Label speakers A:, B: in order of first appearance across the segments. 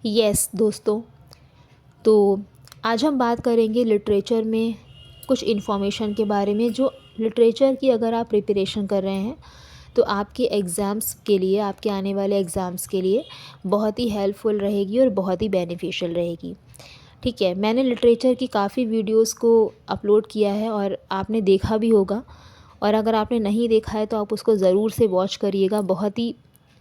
A: Yes दोस्तों, तो आज हम बात करेंगे लिटरेचर में कुछ इन्फॉर्मेशन के बारे में, जो लिटरेचर की अगर आप प्रिपरेशन कर रहे हैं तो आपके एग्ज़ाम्स के लिए, आपके आने वाले एग्ज़ाम्स के लिए बहुत ही हेल्पफुल रहेगी और बहुत ही बेनिफिशियल रहेगी। ठीक है, मैंने लिटरेचर की काफ़ी वीडियोस को अपलोड किया है और आपने देखा भी होगा, और अगर आपने नहीं देखा है तो आप उसको ज़रूर से वॉच करिएगा।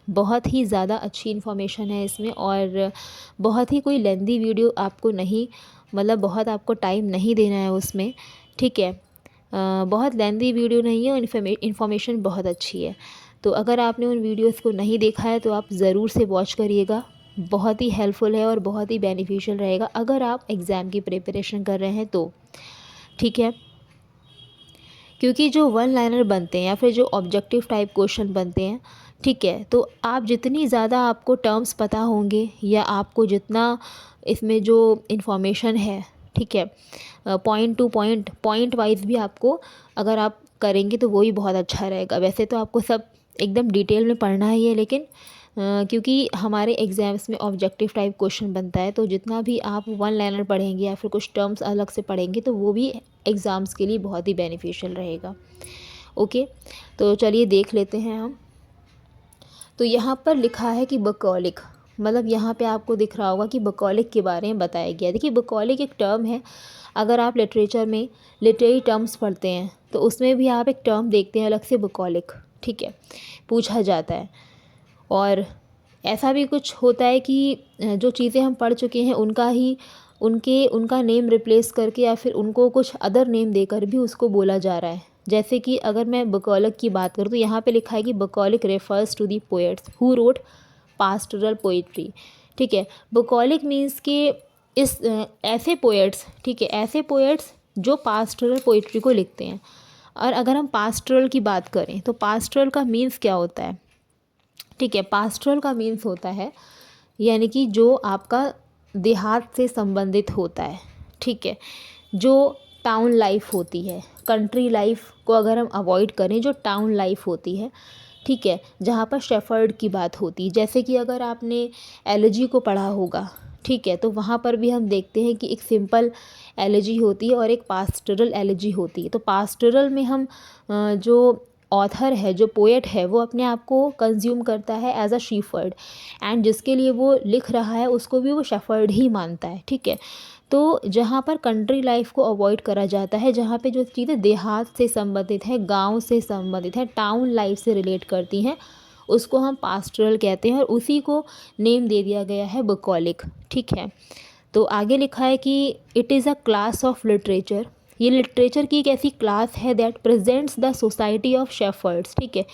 A: बहुत ही ज़्यादा अच्छी इन्फॉर्मेशन है इसमें, और बहुत ही कोई लेंदी वीडियो आपको नहीं, मतलब बहुत आपको टाइम नहीं देना है उसमें। ठीक है, बहुत लेंदी वीडियो नहीं है और इन्फॉर्मेशन बहुत अच्छी है। तो अगर आपने उन वीडियोस को नहीं देखा है तो आप ज़रूर से वॉच करिएगा। बहुत ही हेल्पफुल है और बहुत ही बेनिफिशियल रहेगा अगर आप एग्ज़ाम की प्रिपरेशन कर रहे हैं तो। ठीक है, क्योंकि जो वन लाइनर बनते हैं या फिर जो ऑब्जेक्टिव टाइप क्वेश्चन बनते हैं, ठीक है, तो आप जितनी ज़्यादा आपको टर्म्स पता होंगे या आपको जितना इसमें जो इन्फॉर्मेशन है, ठीक है, point two point, point wise भी आपको अगर आप करेंगे तो वो ही बहुत अच्छा रहेगा। वैसे तो आपको सब एकदम डिटेल में पढ़ना ही है, लेकिन क्योंकि हमारे एग्ज़ाम्स में ऑब्जेक्टिव टाइप क्वेश्चन बनता है, तो जितना भी आप वन लाइनर पढ़ेंगे या फिर कुछ टर्म्स अलग से पढ़ेंगे तो वो भी एग्ज़ाम्स के लिए बहुत ही बेनिफिशियल रहेगा। ओके, तो चलिए देख लेते हैं हम। तो यहाँ पर लिखा है कि बकौलिक, मतलब यहाँ पे आपको दिख रहा होगा कि बकौलिक के बारे में बताया गया है। देखिए, बकौलिक एक टर्म है। अगर आप लिटरेचर में लिटरेरी टर्म्स पढ़ते हैं तो उसमें भी आप एक टर्म देखते हैं अलग से, बकौलिक। ठीक है, पूछा जाता है। और ऐसा भी कुछ होता है कि जो चीज़ें हम पढ़ चुके हैं उनका नेम रिप्लेस करके या फिर उनको कुछ अदर नेम देकर भी उसको बोला जा रहा है। जैसे कि अगर मैं बकौलिक की बात करूँ तो यहाँ पे लिखा है कि bucolic refers to the poets who wrote pastoral poetry. ठीक है, बकौलिक मीन्स के ऐसे पोएट्स, ठीक है, ऐसे पोएट्स जो पास्टोरल पोइट्री को लिखते हैं। और अगर हम पास्टोरल की बात करें तो पास्टोरल का मीन्स क्या होता है? ठीक है, पास्टोरल का मीन्स होता है यानी कि जो आपका देहात से संबंधित होता है। ठीक है, जो टाउन लाइफ होती है, कंट्री लाइफ को अगर हम अवॉइड करें, जो टाउन लाइफ होती है, ठीक है, जहाँ पर शेफर्ड की बात होती है। जैसे कि अगर आपने एलजी को पढ़ा होगा, ठीक है, तो वहाँ पर भी हम देखते हैं कि एक सिंपल एलजी होती है और एक पास्टोरल एलजी होती है। तो पास्टोरल में हम जो ऑथर है, जो पोएट है, वो अपने आप को कंज्यूम करता है एज अ शेफर्ड, एंड जिसके लिए वो लिख रहा है उसको भी वो शेफर्ड ही मानता है। ठीक है, तो जहाँ पर कंट्री लाइफ को अवॉइड करा जाता है, जहाँ पे जो चीज़ें देहात से संबंधित है, गांव से संबंधित है, टाउन लाइफ से रिलेट करती हैं, उसको हम पास्टोरल कहते हैं और उसी को नेम दे दिया गया है बकौलिक। ठीक है, तो आगे लिखा है कि it is a class of literature. ये लिटरेचर की एक ऐसी क्लास है that presents the society of shepherd's. ठीक है,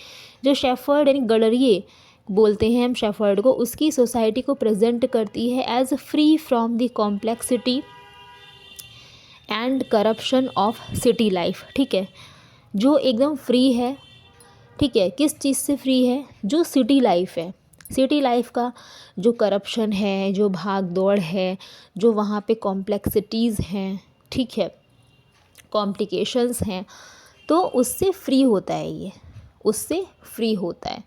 A: जो शेफर्ड यानी गडरिए बोलते हैं हम शेफर्ड को, उसकी सोसाइटी को प्रेजेंट करती है as free from the complexity and corruption of city life. ठीक है, जो एकदम फ्री है। ठीक है, किस चीज़ से फ्री है? जो सिटी लाइफ है, सिटी लाइफ का जो करप्शन है, जो भाग दौड़ है, जो वहाँ पे कॉम्प्लेक्सिटीज़ हैं, ठीक है, कॉम्प्लिकेशंस हैं, तो उससे फ्री होता है, ये उससे फ्री होता है।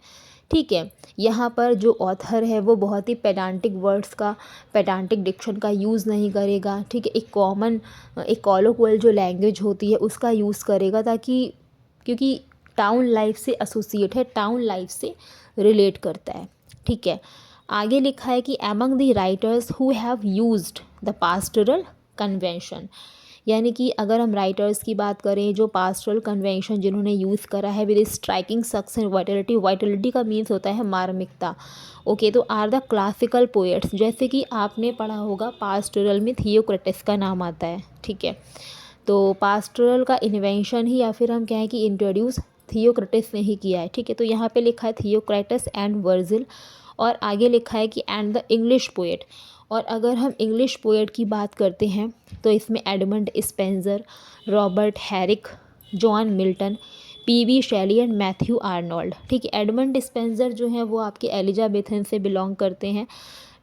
A: ठीक है, यहाँ पर जो ऑथर है वो बहुत ही पेडांटिक वर्ड्स का, पेडांटिक डिक्शन का यूज़ नहीं करेगा। ठीक है, एक कॉमन, एक कॉलोक्वल जो लैंग्वेज होती है उसका यूज़ करेगा, ताकि, क्योंकि टाउन लाइफ से एसोसिएट है, टाउन लाइफ से रिलेट करता है। ठीक है, आगे लिखा है कि among the writers who have used the pastoral convention, यानी कि अगर हम राइटर्स की बात करें, जो पास्टोरल कन्वेंशन जिन्होंने यूज़ करा है with striking success and Vitality, Vitality का मीन्स होता है मार्मिकता। ओके, तो आर द क्लासिकल पोएट्स, जैसे कि आपने पढ़ा होगा पास्टोरल में थियोक्रेटस का नाम आता है। ठीक है, तो पास्टोरल का इन्वेंशन ही, या फिर हम कहें कि इंट्रोड्यूस थियोक्रेटस ने ही किया है। ठीक है, तो यहाँ पे लिखा है थियोक्रेटस एंड वर्जिल, और आगे लिखा है कि एंड द इंग्लिश पोएट। और अगर हम इंग्लिश पोएट की बात करते हैं तो इसमें Edmund Spenser, Robert Herrick, John Milton, PB Shelley and Matthew Arnold. ठीक है, एडमंड स्पेंसर जो हैं वो आपके एलिजाबेथन से बिलोंग करते हैं।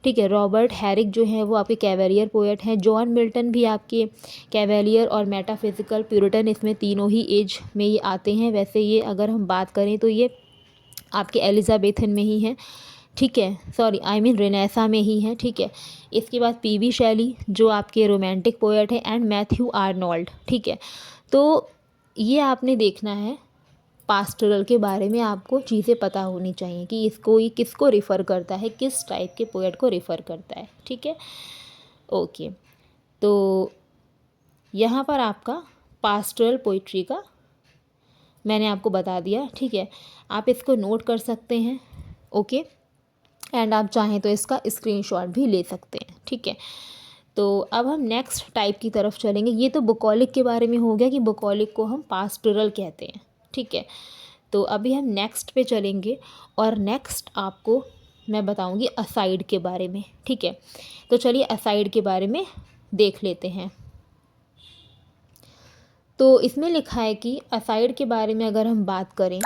A: ठीक है, रॉबर्ट हैरिक जो हैं वो आपके कैवेलियर पोएट हैं। जॉन मिल्टन भी आपके कैवेलियर और मेटाफिजिकल, प्यूरिटन, इसमें तीनों ही एज में ये आते हैं। वैसे ये अगर हम बात करें तो ये आपके एलिजाबेथन में ही हैं। ठीक है, सॉरी आई मीन रेनेसा में ही है, ठीक है। इसके बाद पीबी शैली जो आपके रोमांटिक पोएट है, एंड मैथ्यू आर्नोल्ड, ठीक है। तो ये आपने देखना है, पास्टरल के बारे में आपको चीज़ें पता होनी चाहिए कि इसको ये किसको रिफ़र करता है, किस टाइप के पोएट को रिफ़र करता है, ठीक है। ओके, तो यहाँ पर आपका पास्टरल पोइट्री का मैंने आपको बता दिया, ठीक है। आप इसको नोट कर सकते हैं, ओके, एंड आप चाहें तो इसका स्क्रीनशॉट भी ले सकते हैं, ठीक है। तो अब हम नेक्स्ट टाइप की तरफ चलेंगे। ये तो बुकॉलिक के बारे में हो गया कि बुकॉलिक को हम पास्टरल कहते हैं, ठीक है। तो अभी हम नेक्स्ट पे चलेंगे, और नेक्स्ट आपको मैं बताऊंगी असाइड के बारे में, ठीक है। तो चलिए असाइड के बारे में देख लेते हैं। तो इसमें लिखा है कि असाइड के बारे में अगर हम बात करें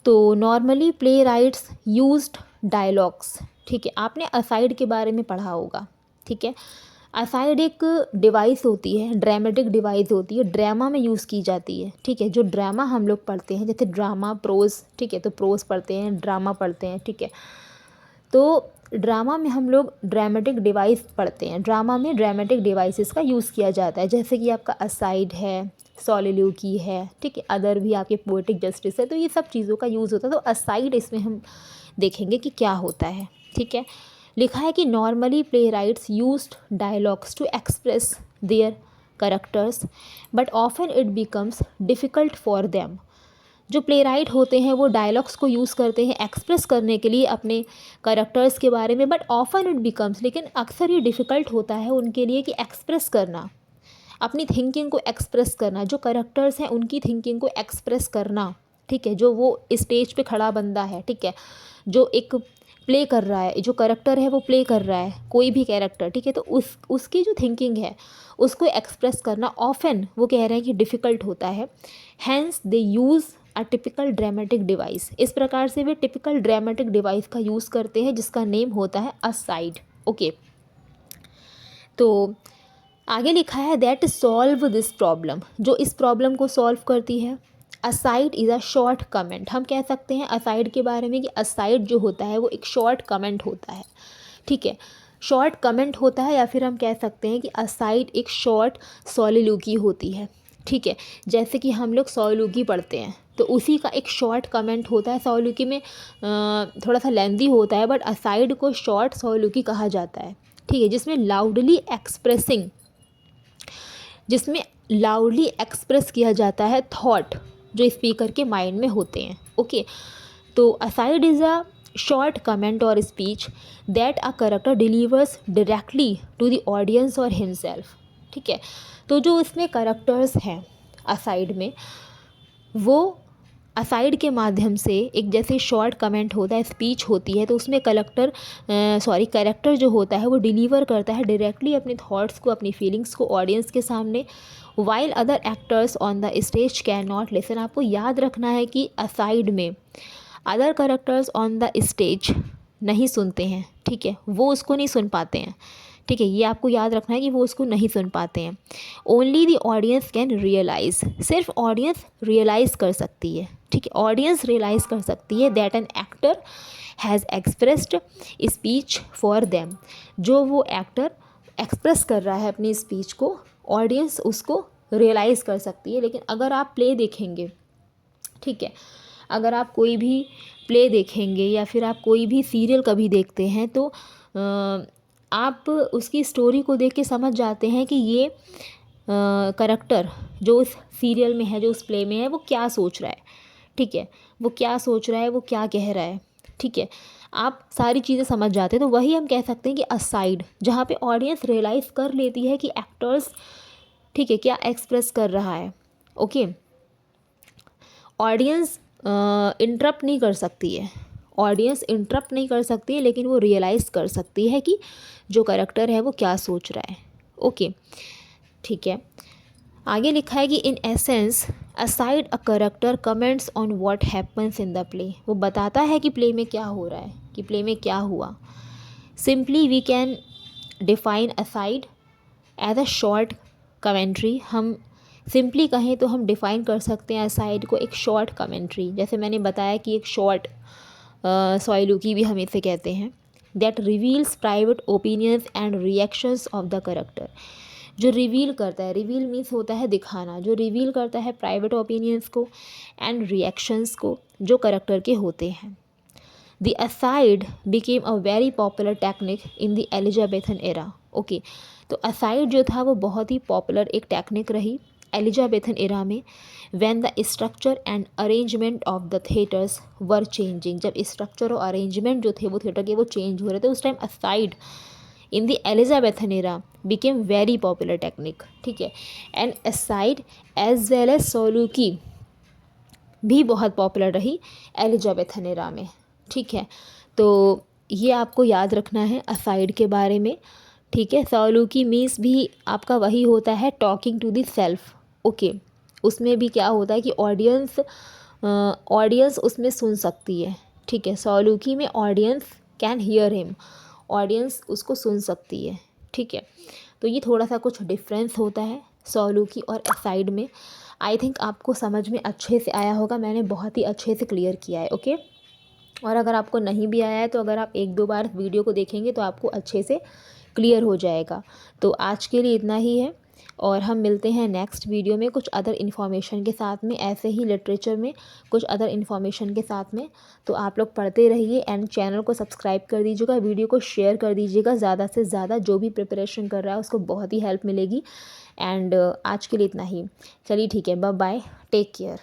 A: तो normally playwrights used dialogues, ठीक है। आपने असाइड के बारे में पढ़ा होगा, ठीक है। असाइड एक डिवाइस होती है, ड्रामेटिक डिवाइस होती है, ड्रामा में यूज़ की जाती है, ठीक है। जो ड्रामा हम लोग पढ़ते हैं, जैसे ड्रामा प्रोज, ठीक है, तो प्रोज पढ़ते हैं, ड्रामा पढ़ते हैं, ठीक है। तो ड्रामा में हम लोग ड्रामेटिक डिवाइस पढ़ते हैं, ड्रामा में ड्रामेटिक डिवाइसेस का यूज़ किया जाता है, जैसे कि आपका असाइड है, सॉलिल्यूकी है, ठीक है, अदर भी आपके पोएटिक जस्टिस है, तो ये सब चीज़ों का यूज़ होता है। तो असाइड इसमें हम देखेंगे कि क्या होता है, ठीक है। लिखा है कि normally playwrights used dialogues to express their characters, but often it becomes difficult for them. जो प्ले राइट होते हैं वो डायलॉग्स को यूज़ करते हैं एक्सप्रेस करने के लिए अपने करेक्टर्स के बारे में, बट ऑफन इट बिकम्स, लेकिन अक्सर ये डिफ़िकल्ट होता है उनके लिए कि एक्सप्रेस करना, अपनी थिंकिंग को एक्सप्रेस करना, जो करेक्टर्स हैं उनकी थिंकिंग को एक्सप्रेस करना, ठीक है। जो वो स्टेज पे खड़ा बंदा है, ठीक है, जो एक प्ले कर रहा है, जो करेक्टर है वो प्ले कर रहा है, कोई भी कैरेक्टर, ठीक है, तो उसकी जो थिंकिंग है उसको एक्सप्रेस करना ऑफन, वो कह रहे हैं कि डिफ़िकल्ट होता है। Hence they use a typical dramatic device, इस प्रकार से वे टिपिकल ड्रामेटिक डिवाइस का यूज़ करते हैं जिसका नेम होता है असाइड, ओके। तो आगे लिखा है दैट सॉल्व दिस प्रॉब्लम, जो इस प्रॉब्लम को सॉल्व करती है। Aside is a short comment, हम कह सकते हैं असाइड के बारे में कि असाइड जो होता है वो एक शॉर्ट कमेंट होता है, ठीक है, शॉर्ट कमेंट होता है, या फिर हम कह सकते हैं कि असाइड एक शॉर्ट सॉलिल्यूकी होती है, ठीक है। जैसे कि हम लोग सॉलिल्यूकी पढ़ते हैं तो उसी का एक शॉर्ट कमेंट होता है, सॉलिल्यूकी में थोड़ा सा लेंदी होता है, बट असाइड को शॉर्ट सॉलिल्यूकी कहा जाता है, ठीक है, जिसमें लाउडली एक्सप्रेस किया जाता है थॉट जो स्पीकर के माइंड में होते हैं, ओके। तो aside is a short comment or speech that a character delivers directly to the audience or himself, ठीक है। तो जो इसमें करेक्टर्स हैं असाइड में, वो असाइड के माध्यम से एक जैसे शॉर्ट कमेंट होता है, स्पीच होती है, तो उसमें कैरेक्टर जो होता है वो डिलीवर करता है डायरेक्टली अपने थॉट्स को, अपनी फीलिंग्स को ऑडियंस के सामने, while other actors on the stage can not listen. आपको याद रखना है कि असाइड में other characters on the stage नहीं सुनते हैं, ठीक है, वो उसको नहीं सुन पाते हैं, ठीक है, ये आपको याद रखना है कि वो उसको नहीं सुन पाते हैं। Only the audience can realise, सिर्फ ऑडियंस रियलाइज़ कर सकती है, ठीक है, ऑडियंस रियलाइज़ कर सकती है that an actor has expressed speech for them, जो वो एक्टर एक्सप्रेस कर रहा है अपनी स्पीच को, ऑडियंस उसको रियलाइज़ कर सकती है। लेकिन अगर आप प्ले देखेंगे, ठीक है, अगर आप कोई भी प्ले देखेंगे या फिर आप कोई भी सीरियल कभी देखते हैं तो आप उसकी स्टोरी को देख के समझ जाते हैं कि ये करेक्टर जो उस सीरियल में है, जो उस प्ले में है, वो क्या सोच रहा है, ठीक है, वो क्या सोच रहा है, वो क्या कह रहा है, ठीक है, आप सारी चीज़ें समझ जाते हैं। तो वही हम कह सकते हैं कि असाइड, जहाँ पे ऑडियंस रियलाइज़ कर लेती है कि एक्टर्स, ठीक है, क्या एक्सप्रेस कर रहा है, ओके। ऑडियंस इंटरप्ट नहीं कर सकती है, ऑडियंस इंटरप्ट नहीं कर सकती है, लेकिन वो रियलाइज़ कर सकती है कि जो करेक्टर है वो क्या सोच रहा है, ओके, ठीक है। आगे लिखा है कि in essence aside a character comments on what happens in the play, वो बताता है कि प्ले में क्या हो रहा है, कि प्ले में क्या हुआ। Simply we can define aside as a short commentary, हम सिंपली कहें तो हम डिफ़ाइन कर सकते हैं असाइड को एक शॉर्ट कमेंट्री, जैसे मैंने बताया कि एक शॉर्ट सॉइलुकी भी हम इसे कहते हैं, that reveals private opinions and reactions of the character. जो रिवील करता है, रिवील मीन्स होता है दिखाना, जो रिवील करता है प्राइवेट ओपिनियंस को एंड रिएक्शंस को जो करेक्टर के होते हैं। The aside became a very popular technique in the Elizabethan era. Okay, तो असाइड जो था वो बहुत ही पॉपुलर एक टेक्निक रही एलिजाबेथन एरा में, when the structure and arrangement of the theatres were changing. जब स्ट्रक्चर और अरेंजमेंट जो थे वो थिएटर के वो चेंज हो रहे थे, उस time aside in the Elizabethan era became very popular technique. ठीक है, and aside as well as soliloquy भी बहुत पॉपुलर रही एलिजाबेथन एरा में। ठीक है, तो ये आपको याद रखना है असाइड के बारे में। ठीक है, सॉइलुकी मीन्स भी आपका वही होता है talking to the self. Okay, उसमें भी क्या होता है कि ऑडियंस उसमें सुन सकती है। ठीक है, सॉइलुकी में audience can hear him, audience उसको सुन सकती है। ठीक है, तो ये थोड़ा सा कुछ डिफरेंस होता है सॉइलुकी और असाइड में। आई थिंक आपको समझ में अच्छे से आया होगा, मैंने बहुत ही अच्छे से क्लियर किया है। ओके, और अगर आपको नहीं भी आया है तो अगर आप 1-2 बार वीडियो को देखेंगे तो आपको अच्छे से क्लियर हो जाएगा। तो आज के लिए इतना ही है, और हम मिलते हैं नेक्स्ट वीडियो में कुछ अदर इन्फॉर्मेशन के साथ में, ऐसे ही लिटरेचर में कुछ अदर इन्फॉर्मेशन के साथ में। तो आप लोग पढ़ते रहिए एंड चैनल को सब्सक्राइब कर दीजिएगा, वीडियो को शेयर कर दीजिएगा ज़्यादा से ज़्यादा, जो भी प्रिपरेशन कर रहा है उसको बहुत ही हेल्प मिलेगी। एंड आज के लिए इतना ही, चलिए ठीक है, बाय बाय, टेक केयर।